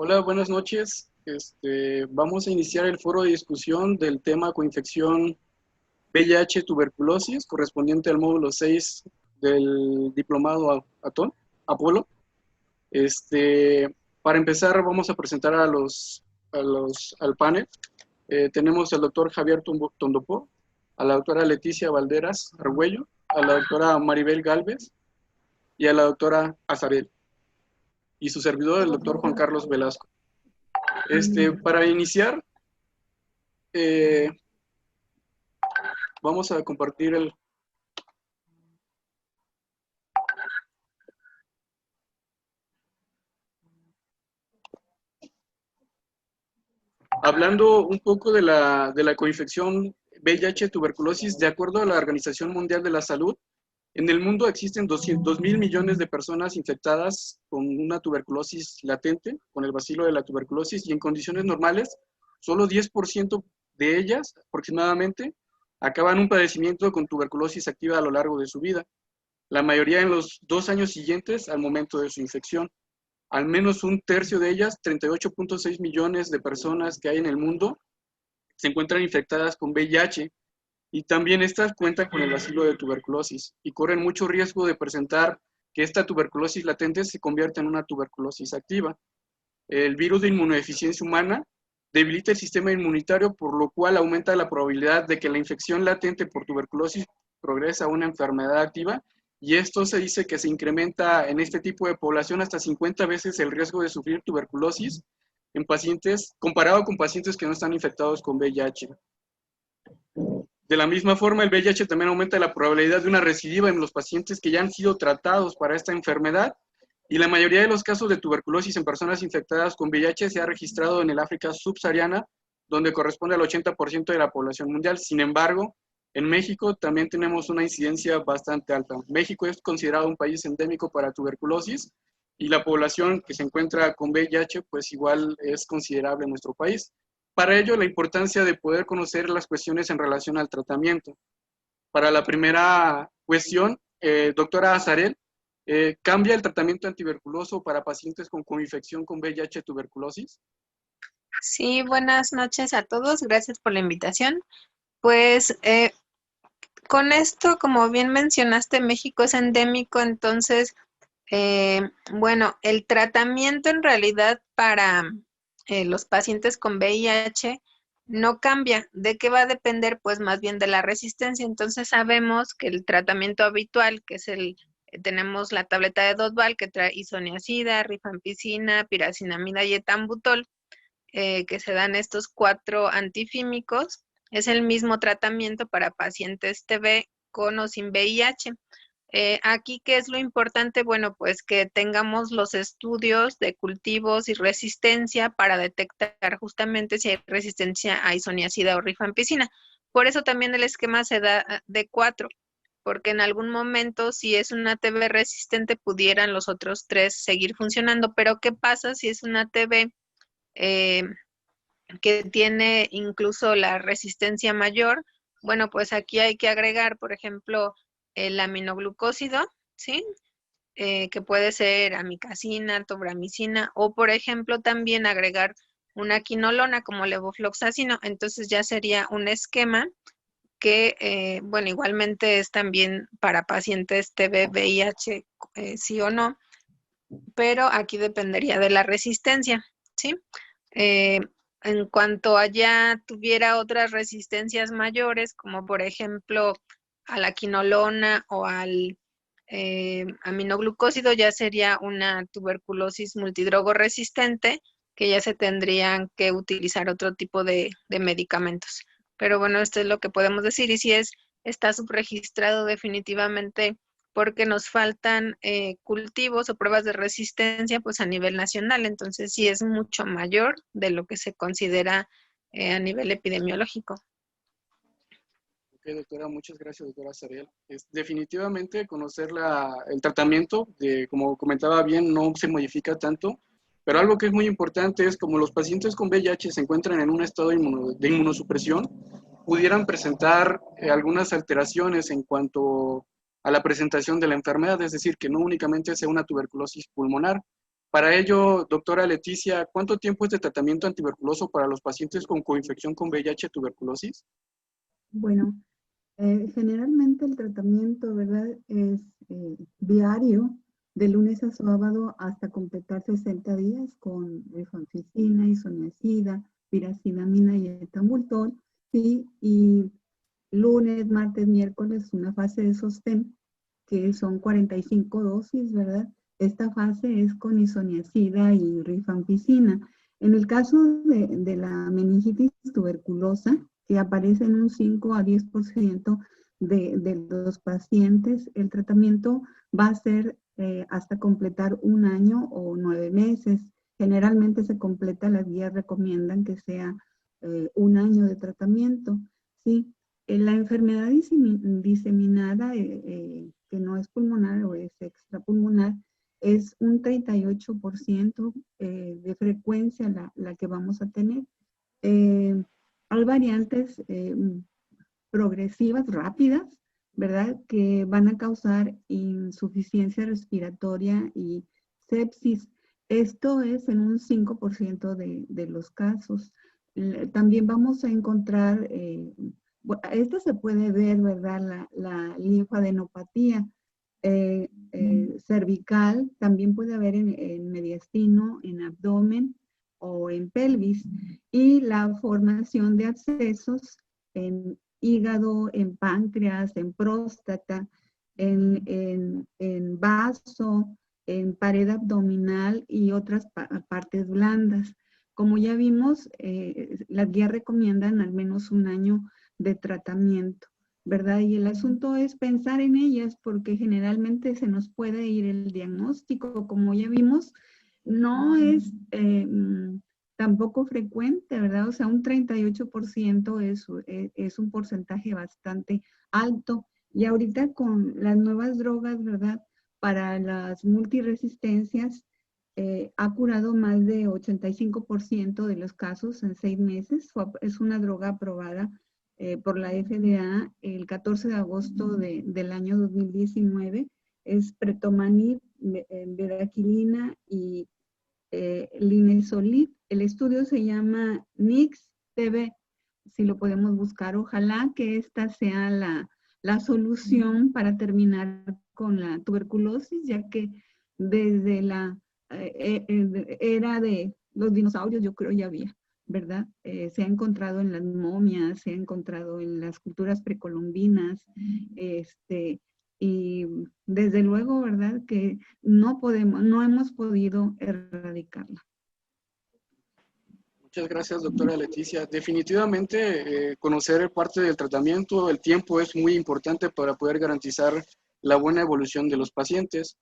Hola, buenas noches. Vamos a iniciar el foro de discusión del tema coinfección VIH tuberculosis, correspondiente al módulo 6 del diplomado Apolo. Para empezar, vamos a presentar al panel. Tenemos al doctor Javier Tondopó, a la doctora Leticia Valderas Argüello, a la doctora Maribel Galvez y a la doctora Azarel, y su servidor, el doctor Juan Carlos Velasco. Para iniciar, vamos a compartir hablando un poco de la coinfección VIH tuberculosis. De acuerdo a la Organización Mundial de la Salud, en el mundo existen 2.000 millones de personas infectadas con una tuberculosis latente, con el bacilo de la tuberculosis, y en condiciones normales, solo 10% de ellas, aproximadamente, acaban un padecimiento con tuberculosis activa a lo largo de su vida. La mayoría en los 2 años siguientes al momento de su infección. Al menos un tercio de ellas, 38.6 millones de personas que hay en el mundo, se encuentran infectadas con VIH, y también estas cuentan con el bacilo de tuberculosis y corren mucho riesgo de presentar que esta tuberculosis latente se convierta en una tuberculosis activa. El virus de inmunodeficiencia humana debilita el sistema inmunitario, por lo cual aumenta la probabilidad de que la infección latente por tuberculosis progrese a una enfermedad activa, y esto se dice que se incrementa en este tipo de población hasta 50 veces el riesgo de sufrir tuberculosis en pacientes, comparado con pacientes que no están infectados con VIH. De la misma forma, el VIH también aumenta la probabilidad de una recidiva en los pacientes que ya han sido tratados para esta enfermedad, y la mayoría de los casos de tuberculosis en personas infectadas con VIH se ha registrado en el África subsahariana, donde corresponde al 80% de la población mundial. Sin embargo, en México también tenemos una incidencia bastante alta. México es considerado un país endémico para tuberculosis, y la población que se encuentra con VIH pues igual es considerable en nuestro país. Para ello, la importancia de poder conocer las cuestiones en relación al tratamiento. Para la primera cuestión, doctora Azarel, ¿cambia el tratamiento antituberculoso para pacientes con coinfección con VIH tuberculosis? Sí, buenas noches a todos. Gracias por la invitación. Pues con esto, como bien mencionaste, México es endémico, entonces, bueno, el tratamiento en realidad para los pacientes con VIH no cambia. ¿De qué va a depender? Pues más bien de la resistencia. Entonces sabemos que el tratamiento habitual, que es tenemos la tableta de Dotval que trae isoniazida, rifampicina, piracinamida y etambutol, que se dan estos 4 antifímicos. Es el mismo tratamiento para pacientes TB con o sin VIH. Aquí, ¿qué es lo importante? Bueno, pues que tengamos los estudios de cultivos y resistencia para detectar justamente si hay resistencia a isoniazida o rifampicina. Por eso también el esquema se da de 4, porque en algún momento, si es una TB resistente, pudieran los otros 3 seguir funcionando. Pero ¿qué pasa si es una TB que tiene incluso la resistencia mayor? Bueno, pues aquí hay que agregar, por ejemplo, el aminoglucósido, ¿sí? Que puede ser amicacina, tobramicina, o por ejemplo también agregar una quinolona como levofloxacino. Entonces ya sería un esquema que, bueno, igualmente es también para pacientes TB, VIH, sí o no, pero aquí dependería de la resistencia, ¿sí? En cuanto allá tuviera otras resistencias mayores, como por ejemplo a la quinolona o al aminoglucósido, ya sería una tuberculosis multidrogo resistente, que ya se tendrían que utilizar otro tipo de medicamentos. Pero bueno, esto es lo que podemos decir, y si está subregistrado definitivamente porque nos faltan cultivos o pruebas de resistencia pues a nivel nacional. Entonces sí es mucho mayor de lo que se considera a nivel epidemiológico. Ok, doctora, muchas gracias, doctora Azarel. Definitivamente conocer el tratamiento, como comentaba bien, no se modifica tanto, pero algo que es muy importante es como los pacientes con VIH se encuentran en un estado de inmunosupresión, pudieran presentar algunas alteraciones en cuanto a la presentación de la enfermedad, es decir, que no únicamente sea una tuberculosis pulmonar. Para ello, doctora Leticia, ¿cuánto tiempo es de tratamiento antituberculoso para los pacientes con coinfección con VIH tuberculosis? Bueno, generalmente el tratamiento, ¿verdad? Es diario, de lunes a sábado hasta completar 60 días con rifampicina, isoniazida, piracinamida y etambutol, ¿sí? Y lunes, martes, miércoles, una fase de sostén, que son 45 dosis, ¿verdad? Esta fase es con isoniazida y rifampicina. En el caso de la meningitis tuberculosa, que aparece en un 5 a 10% de los pacientes, el tratamiento va a ser hasta completar 1 año o 9 meses. Generalmente se completa, las guías recomiendan que sea 1 año de tratamiento, ¿sí? La enfermedad diseminada, que no es pulmonar o es extrapulmonar, es un 38% de frecuencia la que vamos a tener. Hay variantes progresivas, rápidas, ¿verdad? Que van a causar insuficiencia respiratoria y sepsis. Esto es en un 5% de los casos. También vamos a encontrar, esto se puede ver, ¿verdad? La linfadenopatía cervical, también puede haber en mediastino, en abdomen o en pelvis, y la formación de abscesos en hígado, en páncreas, en próstata, en vaso, en pared abdominal y otras partes blandas. Como ya vimos, las guías recomiendan al menos 1 año de tratamiento, ¿verdad? Y el asunto es pensar en ellas porque generalmente se nos puede ir el diagnóstico. Como ya vimos, no es tampoco frecuente, ¿verdad? O sea, un 38% es un porcentaje bastante alto. Y ahorita con las nuevas drogas, ¿verdad? Para las multiresistencias, ha curado más de 85% de los casos en 6 meses. Es una droga aprobada por la FDA el 14 de agosto del año 2019. Es pretomanib, bedaquilina y linezolid. El estudio se llama NIX-TV, si lo podemos buscar. Ojalá que esta sea la solución para terminar con la tuberculosis, ya que desde la era de los dinosaurios, yo creo ya había, ¿verdad? Se ha encontrado en las momias, se ha encontrado en las culturas precolombinas, y desde luego, ¿verdad? Que no hemos podido erradicarla. Muchas gracias, doctora Leticia. Definitivamente, conocer parte del tratamiento, el tiempo es muy importante para poder garantizar la buena evolución de los pacientes.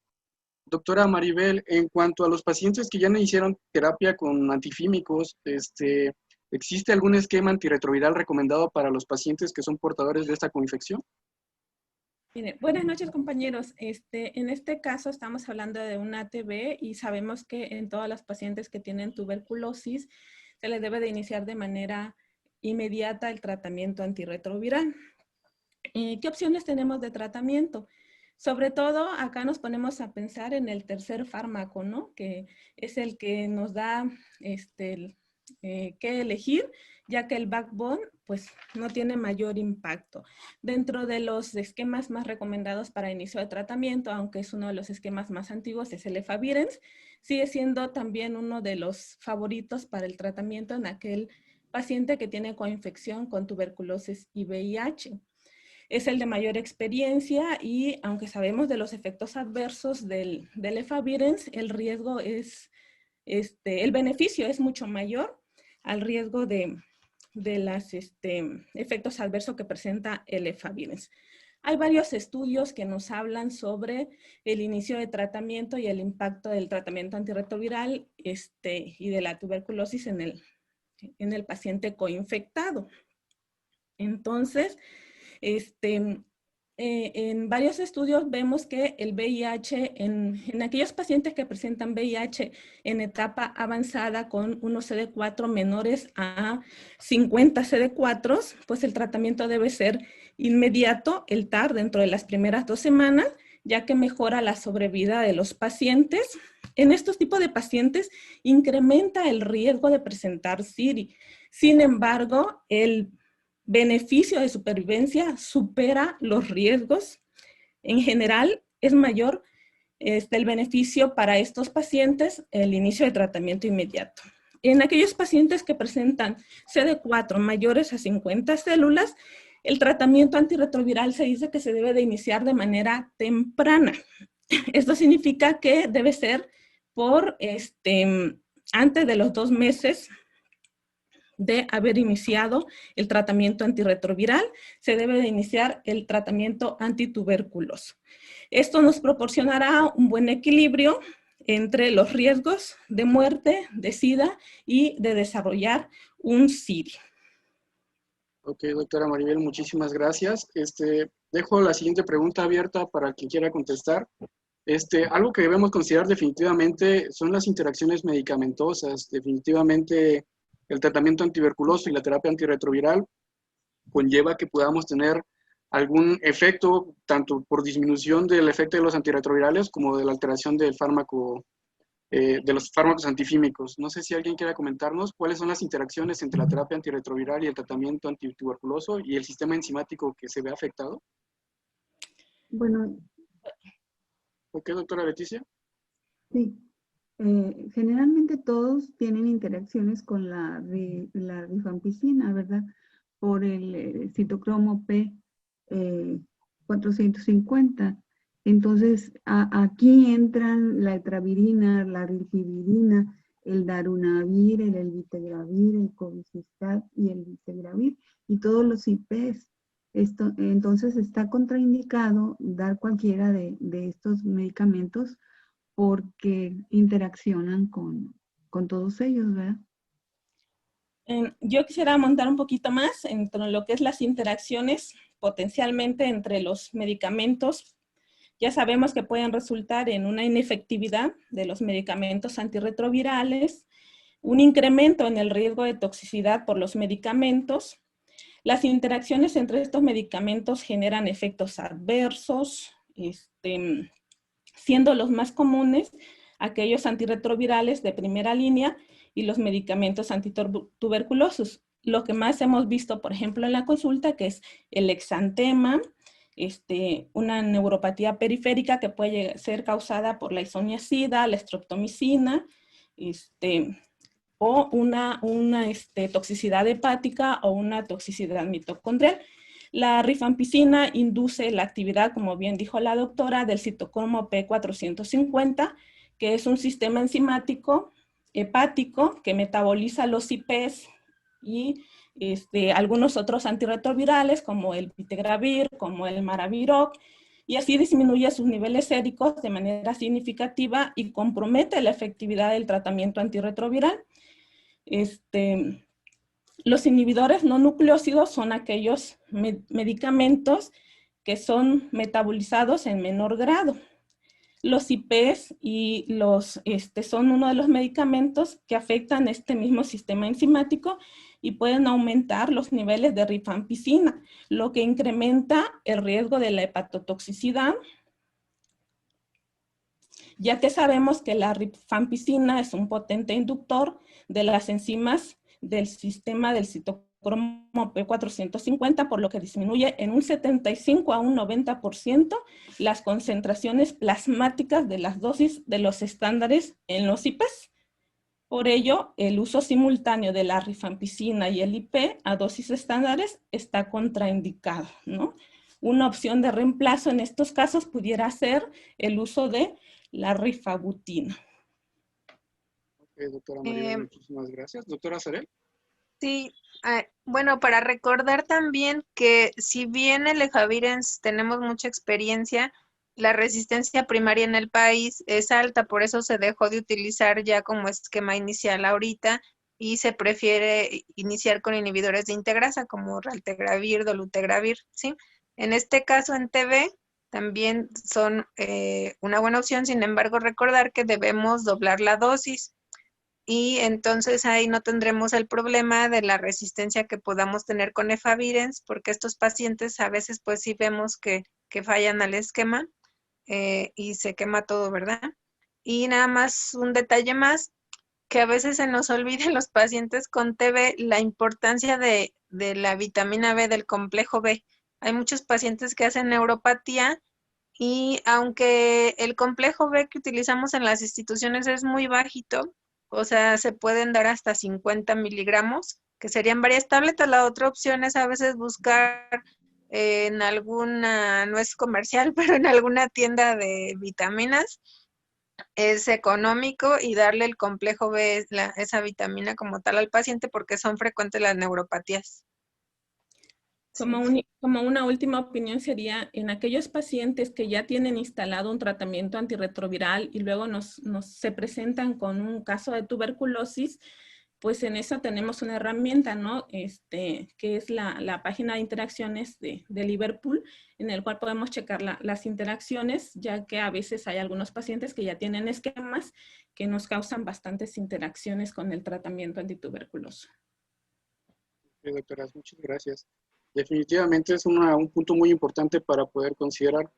Doctora Maribel, en cuanto a los pacientes que ya no hicieron terapia con antifímicos, ¿existe algún esquema antirretroviral recomendado para los pacientes que son portadores de esta coinfección? Mire, buenas noches, compañeros. En este caso estamos hablando de un ATV y sabemos que en todas las pacientes que tienen tuberculosis se les debe de iniciar de manera inmediata el tratamiento antirretroviral. ¿Qué opciones tenemos de tratamiento? Sobre todo, acá nos ponemos a pensar en el tercer fármaco, ¿no? Que es el que nos da que elegir, ya que el backbone pues no tiene mayor impacto. Dentro de los esquemas más recomendados para inicio de tratamiento, aunque es uno de los esquemas más antiguos, es el efavirenz, sigue siendo también uno de los favoritos para el tratamiento en aquel paciente que tiene coinfección con tuberculosis y VIH. Es el de mayor experiencia y aunque sabemos de los efectos adversos del efavirenz, el riesgo es, el beneficio es mucho mayor al riesgo de los efectos adversos que presenta el efavirenz. Hay varios estudios que nos hablan sobre el inicio de tratamiento y el impacto del tratamiento antirretroviral y de la tuberculosis en el paciente coinfectado. Entonces, en varios estudios vemos que el VIH, en aquellos pacientes que presentan VIH en etapa avanzada con unos CD4 menores a 50 CD4, pues el tratamiento debe ser inmediato, el TAR, dentro de las primeras 2 semanas, ya que mejora la sobrevida de los pacientes. En estos tipos de pacientes incrementa el riesgo de presentar SIRI. Sin embargo, el beneficio de supervivencia supera los riesgos. En general, es mayor el beneficio para estos pacientes el inicio de tratamiento inmediato. En aquellos pacientes que presentan CD4 mayores a 50 células, el tratamiento antirretroviral se dice que se debe de iniciar de manera temprana. Esto significa que debe ser por antes de los 2 meses de haber iniciado el tratamiento antirretroviral, se debe de iniciar el tratamiento antituberculoso. Esto nos proporcionará un buen equilibrio entre los riesgos de muerte, de SIDA y de desarrollar un SIRI. Ok, doctora Maribel, muchísimas gracias. Dejo la siguiente pregunta abierta para quien quiera contestar. Algo que debemos considerar definitivamente son las interacciones medicamentosas. Definitivamente el tratamiento antituberculoso y la terapia antirretroviral conlleva que podamos tener algún efecto, tanto por disminución del efecto de los antirretrovirales como de la alteración del fármaco, de los fármacos antifímicos. No sé si alguien quiera comentarnos cuáles son las interacciones entre la terapia antirretroviral y el tratamiento antituberculoso y el sistema enzimático que se ve afectado. Bueno. ¿Ok, doctora Leticia? Sí. Generalmente todos tienen interacciones con la rifampicina, ¿verdad? Por el citocromo P450. Entonces, aquí entran la etravirina, la rilpivirina, el darunavir, el elvitegravir, el cobicistat y el vitegravir, y todos los IPs. Entonces, está contraindicado dar cualquiera de estos medicamentos porque interaccionan con todos ellos, ¿verdad? Yo quisiera montar un poquito más entre lo que es las interacciones potencialmente entre los medicamentos. Ya sabemos que pueden resultar en una inefectividad de los medicamentos antirretrovirales, un incremento en el riesgo de toxicidad por los medicamentos. Las interacciones entre estos medicamentos generan efectos adversos, siendo los más comunes aquellos antirretrovirales de primera línea y los medicamentos antituberculosos. Lo que más hemos visto, por ejemplo, en la consulta, que es el exantema, una neuropatía periférica que puede ser causada por la isoniazida, la streptomicina, o una toxicidad hepática o una toxicidad mitocondrial. La rifampicina induce la actividad, como bien dijo la doctora, del citocromo P450, que es un sistema enzimático hepático que metaboliza los IPs y algunos otros antirretrovirales como el vitegravir, como el maraviroc, y así disminuye sus niveles séricos de manera significativa y compromete la efectividad del tratamiento antirretroviral. Los inhibidores no nucleósidos son aquellos medicamentos que son metabolizados en menor grado. Los IPs y son uno de los medicamentos que afectan este mismo sistema enzimático y pueden aumentar los niveles de rifampicina, lo que incrementa el riesgo de la hepatotoxicidad, ya que sabemos que la rifampicina es un potente inductor de las enzimas del sistema del citocromo P450, por lo que disminuye en un 75 a un 90% las concentraciones plasmáticas de las dosis de los estándares en los IPs. Por ello, el uso simultáneo de la rifampicina y el IP a dosis estándares está contraindicado, ¿no? Una opción de reemplazo en estos casos pudiera ser el uso de la rifabutina. Ok, doctora María, muchísimas gracias. Doctora Sarel. Sí, bueno, para recordar también que si bien el efavirenz tenemos mucha experiencia, la resistencia primaria en el país es alta, por eso se dejó de utilizar ya como esquema inicial ahorita y se prefiere iniciar con inhibidores de integrasa como raltegravir, dolutegravir, ¿sí? En este caso en TB también son una buena opción, sin embargo recordar que debemos doblar la dosis. Y entonces ahí no tendremos el problema de la resistencia que podamos tener con efavirenz, porque estos pacientes a veces pues sí vemos que fallan al esquema. y se quema todo, ¿verdad? Y nada más un detalle más, que a veces se nos olvida en los pacientes con TB la importancia de la vitamina B, del complejo B. Hay muchos pacientes que hacen neuropatía y aunque el complejo B que utilizamos en las instituciones es muy bajito, o sea, se pueden dar hasta 50 miligramos, que serían varias tabletas. La otra opción es a veces buscar en alguna, no es comercial, pero en alguna tienda de vitaminas. Es económico y darle el complejo B, esa vitamina como tal al paciente porque son frecuentes las neuropatías. Como una última opinión sería en aquellos pacientes que ya tienen instalado un tratamiento antirretroviral y luego se presentan con un caso de tuberculosis, pues en eso tenemos una herramienta, ¿no? Que es la página de interacciones de Liverpool, en el cual podemos checar las interacciones, ya que a veces hay algunos pacientes que ya tienen esquemas que nos causan bastantes interacciones con el tratamiento antituberculoso. Doctoras, muchas gracias. Definitivamente es un punto muy importante para poder considerar.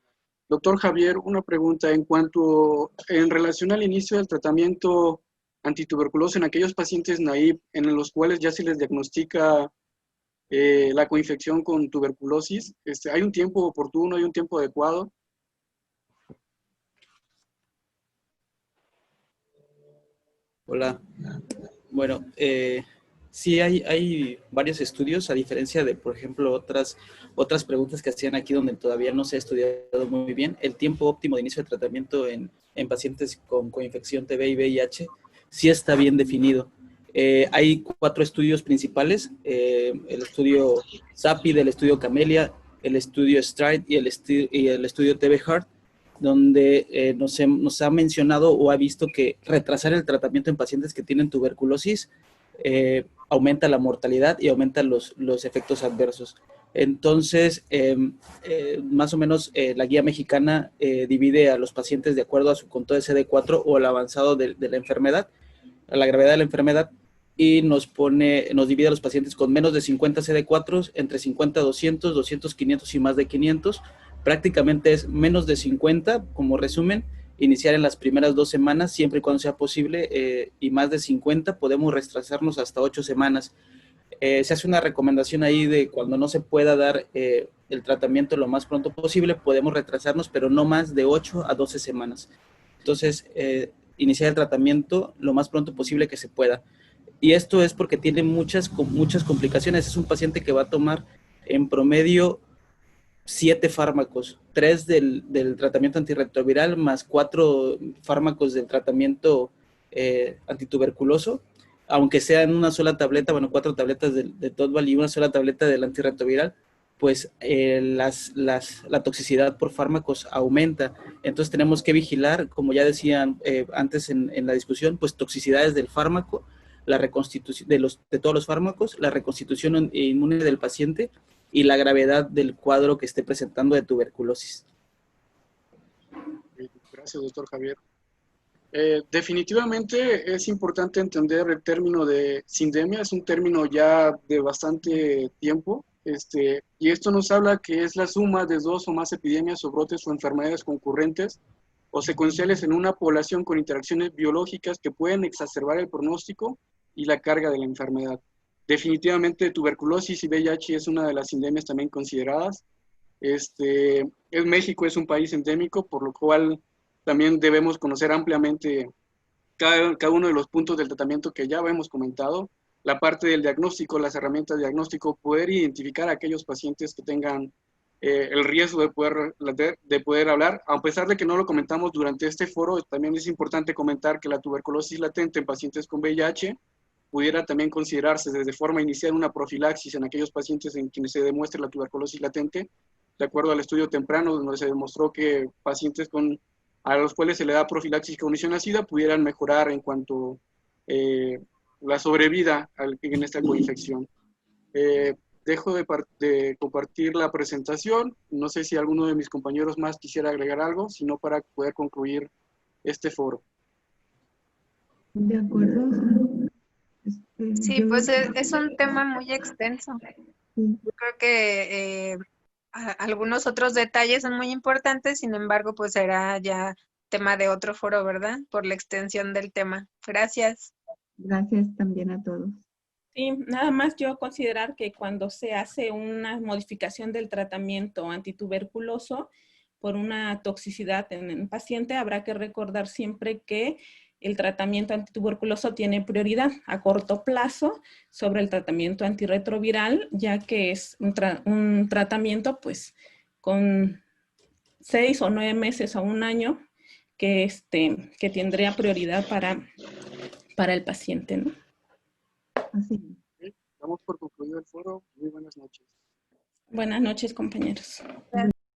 Doctor Javier, una pregunta en relación al inicio del tratamiento antituberculoso en aquellos pacientes naive en los cuales ya se les diagnostica la coinfección con tuberculosis. ¿Hay un tiempo oportuno, hay un tiempo adecuado? Hola. Bueno, sí hay varios estudios, a diferencia de, por ejemplo, otras preguntas que hacían aquí donde todavía no se ha estudiado muy bien. El tiempo óptimo de inicio de tratamiento en pacientes con coinfección TB y VIH sí está bien definido. Hay 4 estudios principales, el estudio SAPID, el estudio Camellia, el estudio STRIDE y el estudio TB Heart, donde nos ha mencionado o ha visto que retrasar el tratamiento en pacientes que tienen tuberculosis aumenta la mortalidad y aumenta los efectos adversos. Entonces, más o menos la guía mexicana divide a los pacientes de acuerdo a su conteo de CD4 o el avanzado de la enfermedad, a la gravedad de la enfermedad, y nos divide a los pacientes con menos de 50 CD4, entre 50 a 200, 200, 500 y más de 500. Prácticamente es menos de 50, como resumen, iniciar en las primeras 2 semanas, siempre y cuando sea posible, y más de 50 podemos retrasarnos hasta 8 semanas. Se hace una recomendación ahí de cuando no se pueda dar el tratamiento lo más pronto posible, podemos retrasarnos, pero no más de 8 a 12 semanas. Entonces, iniciar el tratamiento lo más pronto posible que se pueda. Y esto es porque tiene muchas complicaciones. Es un paciente que va a tomar en promedio 7 fármacos, 3 del tratamiento antirretroviral más 4 fármacos del tratamiento antituberculoso, aunque sea en una sola tableta, bueno, 4 tabletas de Todval y una sola tableta del antirretroviral, pues la toxicidad por fármacos aumenta. Entonces tenemos que vigilar, como ya decían antes en la discusión, pues toxicidades del fármaco, la reconstitución de todos los fármacos, la reconstitución inmune del paciente y la gravedad del cuadro que esté presentando de tuberculosis. Gracias, doctor Javier. Definitivamente es importante entender el término de sindemia, es un término ya de bastante tiempo, y esto nos habla que es la suma de 2 o más epidemias o brotes o enfermedades concurrentes o secuenciales en una población con interacciones biológicas que pueden exacerbar el pronóstico y la carga de la enfermedad. Definitivamente tuberculosis y VIH es una de las sindemias también consideradas. México es un país endémico, por lo cual también debemos conocer ampliamente cada uno de los puntos del tratamiento que ya hemos comentado, la parte del diagnóstico, las herramientas de diagnóstico, poder identificar a aquellos pacientes que tengan el riesgo de poder hablar. A pesar de que no lo comentamos durante este foro, también es importante comentar que la tuberculosis latente en pacientes con VIH pudiera también considerarse desde forma inicial una profilaxis en aquellos pacientes en quienes se demuestre la tuberculosis latente, de acuerdo al estudio temprano, donde se demostró que pacientes a los cuales se le da profilaxis con isoniazida pudieran mejorar en cuanto la sobrevida en esta coinfección. Dejo de compartir la presentación. No sé si alguno de mis compañeros más quisiera agregar algo, sino para poder concluir este foro. De acuerdo. Sí, pues es un tema muy extenso. Sí. Yo creo que algunos otros detalles son muy importantes, sin embargo, pues será ya tema de otro foro, ¿verdad? Por la extensión del tema. Gracias. Gracias también a todos. Sí, nada más yo considerar que cuando se hace una modificación del tratamiento antituberculoso por una toxicidad en el paciente, habrá que recordar siempre que el tratamiento antituberculoso tiene prioridad a corto plazo sobre el tratamiento antirretroviral, ya que es un tratamiento pues con 6 o 9 meses o un año que tendría prioridad para el paciente, ¿no? Así es. Damos por concluido el foro. Muy buenas noches. Buenas noches, compañeros.